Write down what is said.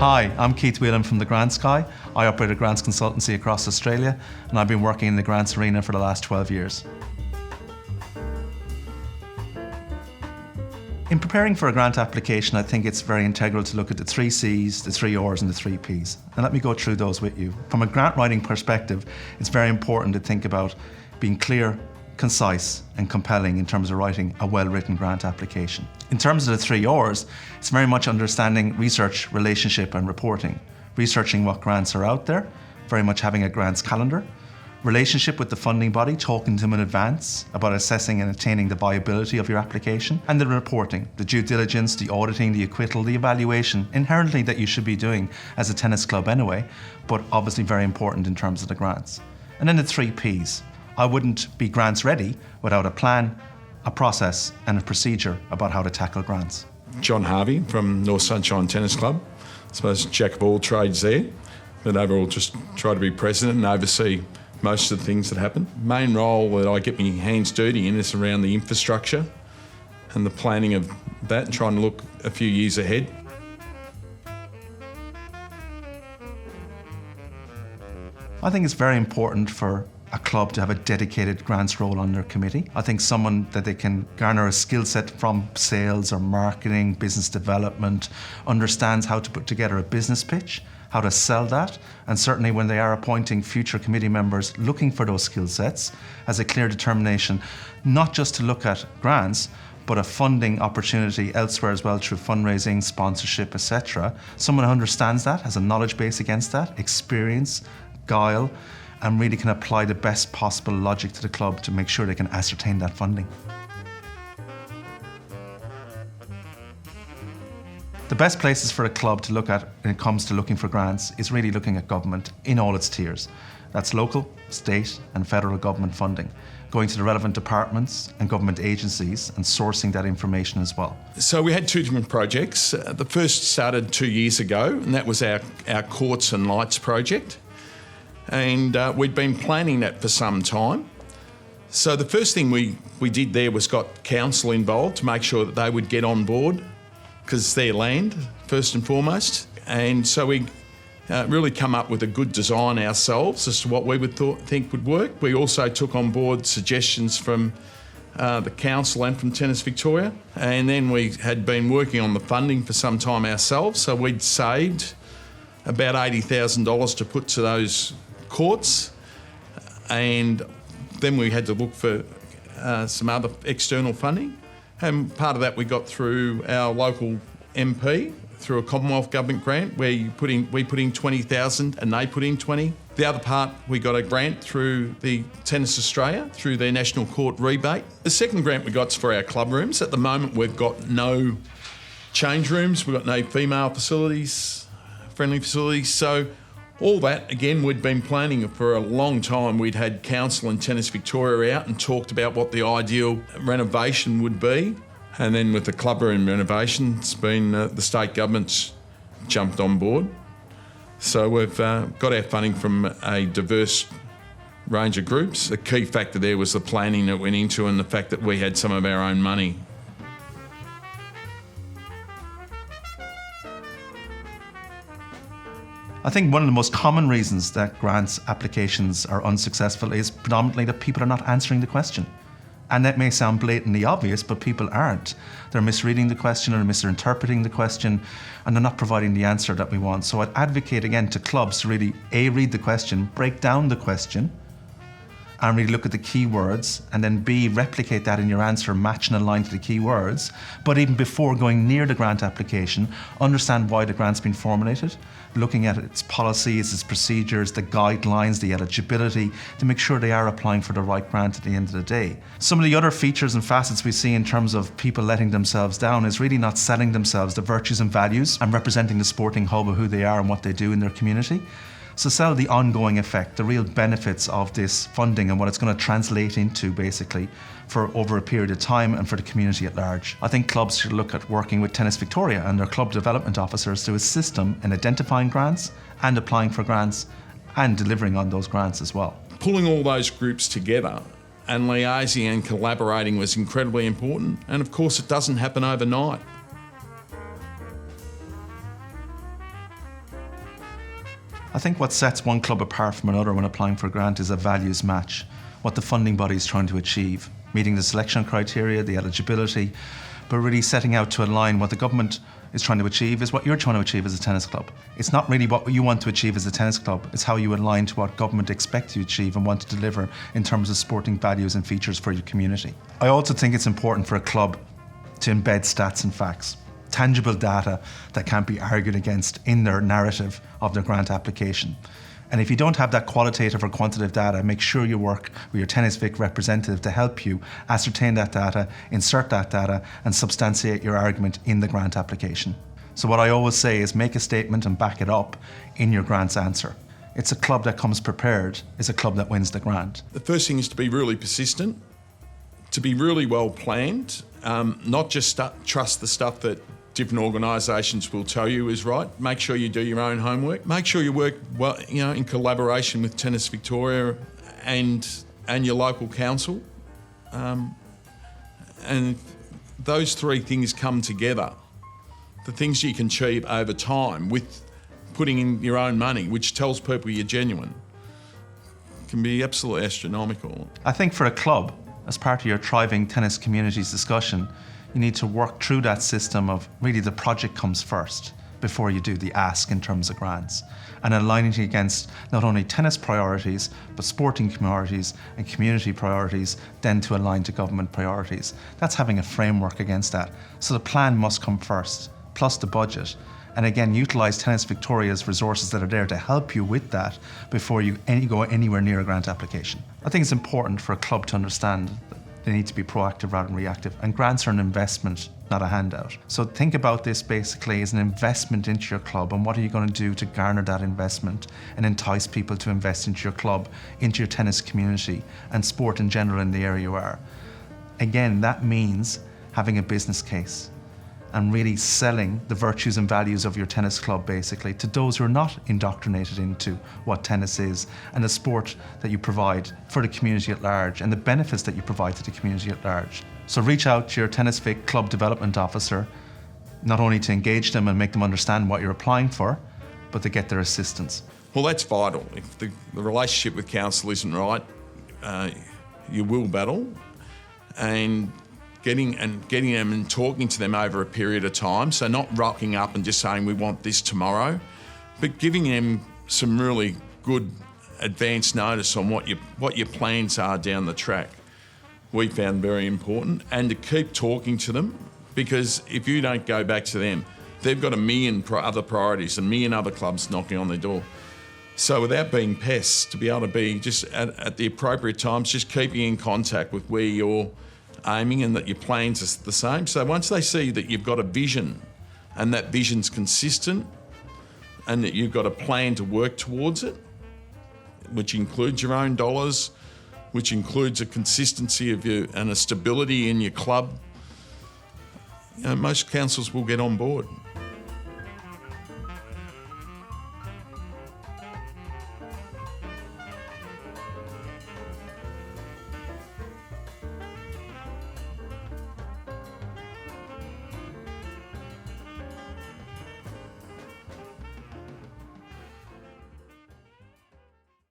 Hi, I'm Keith Whelan from the Grants Guy. I operate a grants consultancy across Australia, and I've been working in the grants arena for the last 12 years. In preparing for a grant application, I think it's very integral to look at the 3 C's, the 3 R's and the 3 P's. And let me go through those with you. From a grant writing perspective, it's very important to think about being clear, concise and compelling in terms of writing a well-written grant application. In terms of the 3 R's, it's very much understanding research, relationship and reporting. Researching what grants are out there, very much having a grants calendar. Relationship with the funding body, talking to them in advance about assessing and attaining the viability of your application. And the reporting, the due diligence, the auditing, the acquittal, the evaluation, inherently that you should be doing as a tennis club anyway, but obviously very important in terms of the grants. And then the 3 P's. I wouldn't be grants ready without a plan, a process and a procedure about how to tackle grants. John Harvey from North Sunshine Tennis Club. I suppose jack of all trades there, but overall just try to be president and oversee most of the things that happen. Main role that I get my hands dirty in is around the infrastructure and the planning of that and trying to look a few years ahead. I think it's very important for a club to have a dedicated grants role on their committee. I think someone that they can garner a skill set from sales or marketing, business development, understands how to put together a business pitch, how to sell that, and certainly when they are appointing future committee members looking for those skill sets, has a clear determination not just to look at grants, but a funding opportunity elsewhere as well through fundraising, sponsorship, etc. Someone who understands that, has a knowledge base against that, experience, guile, and really can apply the best possible logic to the club to make sure they can ascertain that funding. The best places for a club to look at when it comes to looking for grants is really looking at government in all its tiers. That's local, state and federal government funding, going to the relevant departments and government agencies and sourcing that information as well. So we had 2 different projects. The first started 2 years ago, and that was our Courts and Lights project. And we'd been planning that for some time. So the first thing we did there was got council involved to make sure that they would get on board, because it's their land, first and foremost. And so we really come up with a good design ourselves as to what we would think would work. We also took on board suggestions from the council and from Tennis Victoria. And then we had been working on the funding for some time ourselves. So we'd saved about $80,000 to put to those courts, and then we had to look for some other external funding, and part of that we got through our local MP through a Commonwealth Government grant where we put in 20,000 and they put in 20. The other part we got a grant through the Tennis Australia through their National Court rebate. The second grant we got's for our club rooms. At the moment we've got no change rooms, we've got no female facilities, friendly facilities, so all that, again, we'd been planning for a long time. We'd had council and Tennis Victoria out and talked about what the ideal renovation would be. And then with the club room renovation, it's been the state government's jumped on board. So we've got our funding from a diverse range of groups. The key factor there was the planning that went into and the fact that we had some of our own money. I think one of the most common reasons that grants applications are unsuccessful is predominantly that people are not answering the question. And that may sound blatantly obvious, but people aren't. They're misreading the question or misinterpreting the question, and they're not providing the answer that we want. So I'd advocate again to clubs to really A, read the question, break down the question, and really look at the key words, and then B, replicate that in your answer, match and align to the key words. But even before going near the grant application, understand why the grant's been formulated, looking at its policies, its procedures, the guidelines, the eligibility, to make sure they are applying for the right grant at the end of the day. Some of the other features and facets we see in terms of people letting themselves down is really not selling themselves, the virtues and values, and representing the sporting hub of who they are and what they do in their community. So sell the ongoing effect, the real benefits of this funding and what it's going to translate into basically for over a period of time and for the community at large. I think clubs should look at working with Tennis Victoria and their club development officers to assist them in identifying grants and applying for grants and delivering on those grants as well. Pulling all those groups together and liaising and collaborating was incredibly important, and of course it doesn't happen overnight. I think what sets one club apart from another when applying for a grant is a values match, what the funding body is trying to achieve, meeting the selection criteria, the eligibility, but really setting out to align what the government is trying to achieve is what you're trying to achieve as a tennis club. It's not really what you want to achieve as a tennis club, it's how you align to what government expects you to achieve and want to deliver in terms of sporting values and features for your community. I also think it's important for a club to embed stats and facts, tangible data that can't be argued against in their narrative of their grant application. And if you don't have that qualitative or quantitative data, make sure you work with your Tennis Vic representative to help you ascertain that data, insert that data, and substantiate your argument in the grant application. So what I always say is make a statement and back it up in your grant's answer. It's a club that comes prepared, is a club that wins the grant. The first thing is to be really persistent, to be really well planned, not just trust the stuff that different organisations will tell you is right. Make sure you do your own homework. Make sure you work well, in collaboration with Tennis Victoria and your local council. And those three things come together. The things you can achieve over time with putting in your own money, which tells people you're genuine, can be absolutely astronomical. I think for a club, as part of your thriving tennis community's discussion, you need to work through that system of really the project comes first before you do the ask in terms of grants, and aligning it against not only tennis priorities but sporting priorities and community priorities, then to align to government priorities. That's having a framework against that. So the plan must come first, plus the budget. And again, utilise Tennis Victoria's resources that are there to help you with that before you go anywhere near a grant application. I think it's important for a club to understand that they need to be proactive rather than reactive, and grants are an investment, not a handout. So think about this basically as an investment into your club, and what are you going to do to garner that investment and entice people to invest into your club, into your tennis community and sport in general in the area you are. Again, that means having a business case and really selling the virtues and values of your tennis club basically to those who are not indoctrinated into what tennis is and the sport that you provide for the community at large and the benefits that you provide to the community at large. So reach out to your Tennis Vic Club Development Officer, not only to engage them and make them understand what you're applying for, but to get their assistance. Well, that's vital. If the relationship with council isn't right, you will battle. And getting them and talking to them over a period of time, so not rocking up and just saying we want this tomorrow, but giving them some really good advance notice on what your plans are down the track, we found very important. And to keep talking to them, because if you don't go back to them, they've got a million other priorities, a million other clubs knocking on their door. So without being pests, to be able to be just at the appropriate times, just keeping in contact with where you're aiming and that your plans are the same. So once they see that you've got a vision and that vision's consistent and that you've got a plan to work towards it, which includes your own dollars, which includes a consistency of and a stability in your club, most councils will get on board.